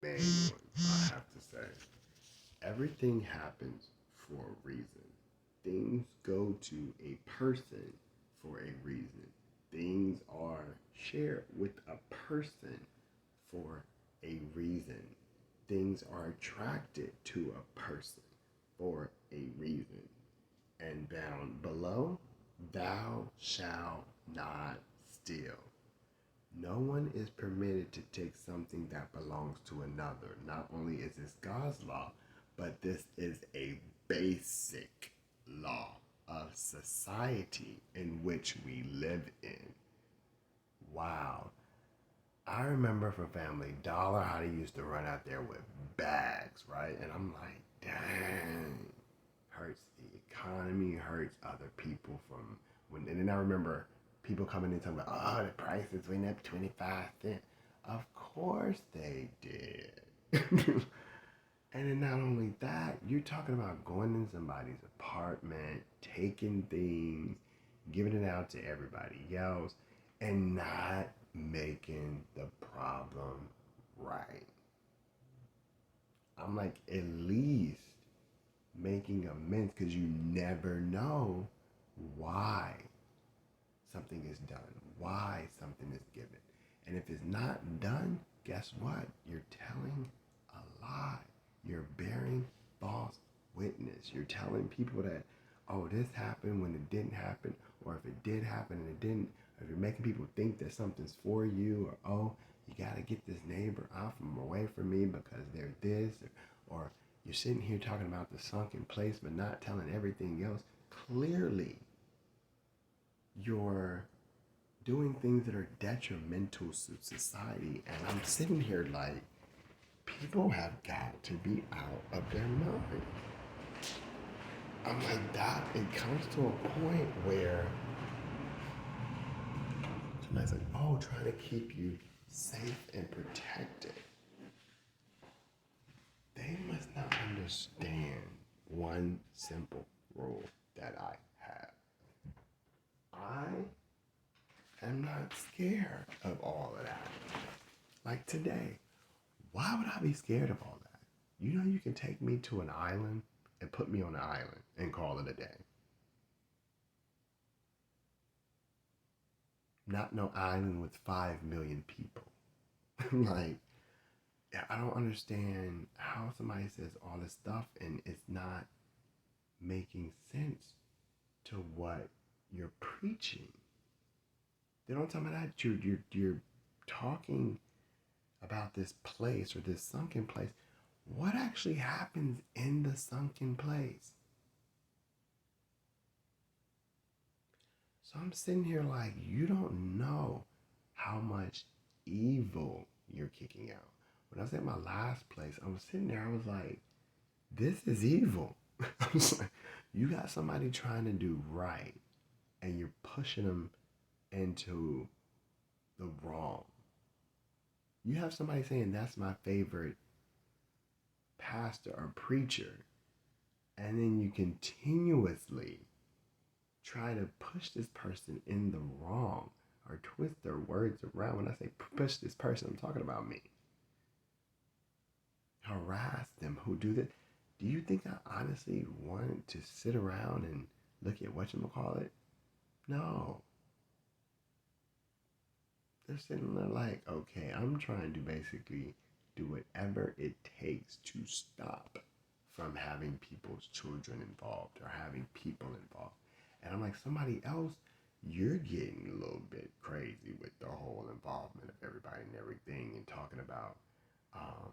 main one, I have to say. Everything happens for a reason. Things go to a person for a reason. Things are shared with a person for a reason. Things are attracted to a person for a reason. And down below, thou shalt not steal. No one is permitted to take something that belongs to another. Not only is this God's law, but this is a basic law of society in which we live in. Wow. I remember for Family Dollar how they used to run out there with bags, right? And I'm like, dang, hurts the economy, hurts other people from when. And then I remember people coming in talking about, oh, the prices went up 25 cents. Of course they did. And then not only that, you're talking about going in somebody's apartment, taking things, giving it out to everybody else, and not making the problem right. I'm like, at least making amends because you never know why something is done, why something is given. And if it's not done, guess what? You're telling a lie. You're bearing false witness. You're telling people that, oh, this happened when it didn't happen, or if it did happen and it didn't, or if you're making people think that something's for you, or oh, you got to get this neighbor out from away from me because they're this, or you're sitting here talking about the sunken place but not telling everything else. Clearly, you're doing things that are detrimental to society. And I'm sitting here like, people have got to be out of their mind. I'm like, that, it comes to a point where somebody's like, oh, trying to keep you safe and protected. They must not understand one simple rule that I have. I am not scared of all of that. Like today, why would I be scared of all that? You know, you can take me to an island and put me on an island and call it a day. Not no island with 5 million people. Like, I don't understand how somebody says all this stuff and it's not making sense to what you're preaching. They don't tell me that you're talking about this place or this sunken place. What actually happens in the sunken place? So I'm sitting here like, you don't know how much evil you're kicking out. When I was at my last place, I was sitting there, I was like, this is evil. I was like, you got somebody trying to do right and you're pushing them into the wrong. You have somebody saying that's my favorite pastor or preacher, and then you continuously try to push this person in the wrong or twist their words around. When I say push this person, I'm talking about me. Harass them who do this. Do you think I honestly want to sit around and look at whatchamacallit? No. They're sitting there like, okay, I'm trying to basically do whatever it takes to stop from having people's children involved or having people involved. And I'm like, somebody else, you're getting a little bit crazy with the whole involvement of everybody and everything and talking about um,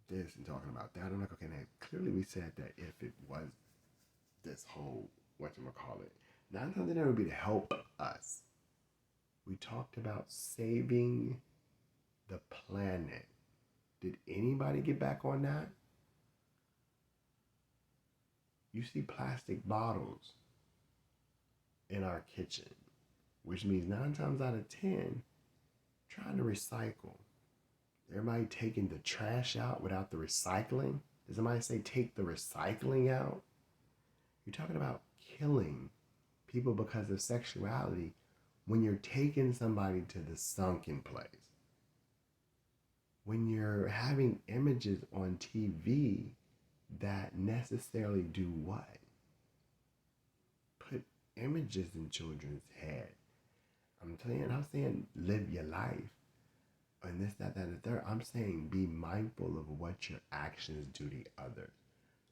this and talking about that. I'm like, okay, now clearly we said that if it was this whole, whatchamacallit, 9 times out of 10 would be to help us. We talked about saving the planet. Did anybody get back on that? You see plastic bottles in our kitchen, which means 9 times out of 10, trying to recycle. Everybody taking the trash out without the recycling. Does somebody say take the recycling out? You're talking about killing people because of sexuality when you're taking somebody to the sunken place. when you're having images on TV that necessarily do what? Put images in children's head. I'm saying live your life and this, that, and the third. I'm saying be mindful of what your actions do to others.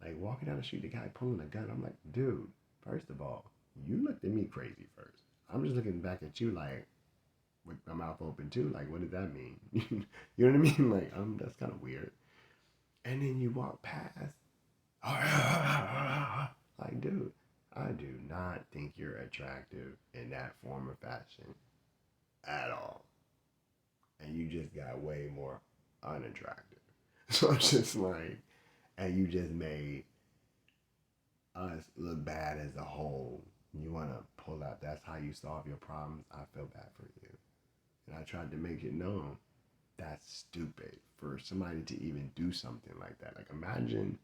Like walking down the street, the guy pulling a gun. I'm like, dude, first of all, you looked at me crazy first. I'm just looking back at you like with my mouth open too. Like, what does that mean? You know what I mean? Like, that's kind of weird. And then you walk past. Like, dude, I do not think you're attractive in that form of fashion at all. And you just got way more unattractive. So I'm just like, and you just made us look bad as a whole. You want to pull out, that's how you solve your problems. I feel bad for you. And I tried to make it known that's stupid for somebody to even do something like that. Like, imagine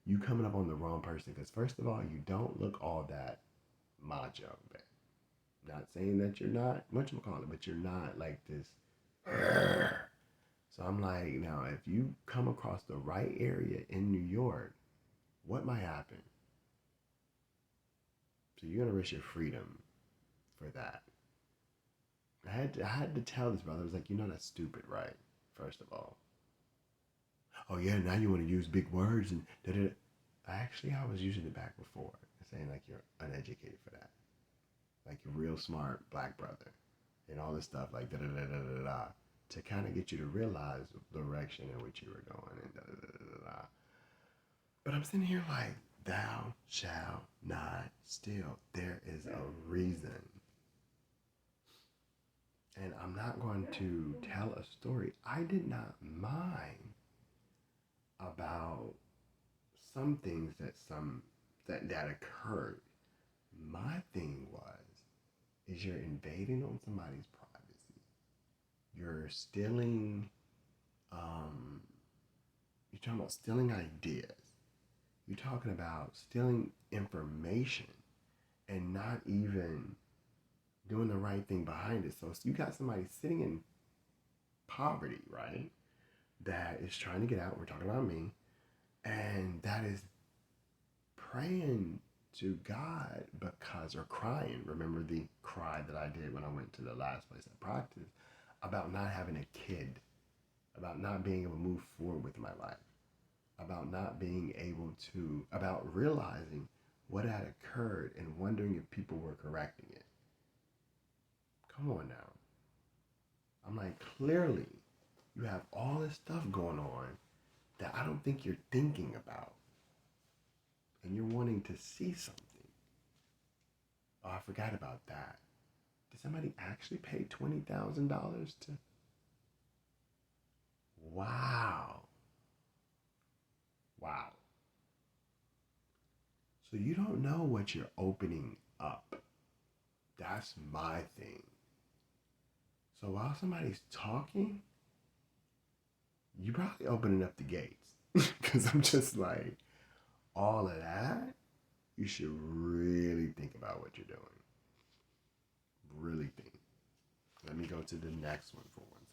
you coming up on the wrong person because, first of all, you don't look all that macho, man. Not saying that you're not, whatchamacallit, but you're not like this. So I'm like, now, if you come across the right area in New York, what might happen? So you're gonna risk your freedom for that. I had to tell this brother. I was like, you know that's stupid, right? First of all. Oh yeah, now you want to use big words and da da. Actually, I was using it back before, saying like you're uneducated for that, like you're real smart black brother, and all this stuff like da da da da da da, to kind of get you to realize the direction in which you were going and da da da da da. But I'm sitting here like, thou shalt not steal. There is a reason. And I'm not going to tell a story. I did not mind about some things that occurred. My thing is you're invading on somebody's privacy. You're stealing. Um, you're talking about stealing ideas. You're talking about stealing information and not even doing the right thing behind it. So you got somebody sitting in poverty, right? That is trying to get out. We're talking about me, and that is praying to God because, or crying. Remember the cry that I did when I went to the last place I practiced about not having a kid, about not being able to move forward with my life, about not being able to, about realizing what had occurred and wondering if people were correcting it. Come on now. I'm like, clearly, you have all this stuff going on that I don't think you're thinking about. And you're wanting to see something. Oh, I forgot about that. Did somebody actually pay $20,000 to? Wow. Wow. So you don't know what you're opening up. That's my thing. So while somebody's talking, you probably opening up the gates. Because I'm just like, all of that, you should really think about what you're doing. Really think. Let me go to the next one for one.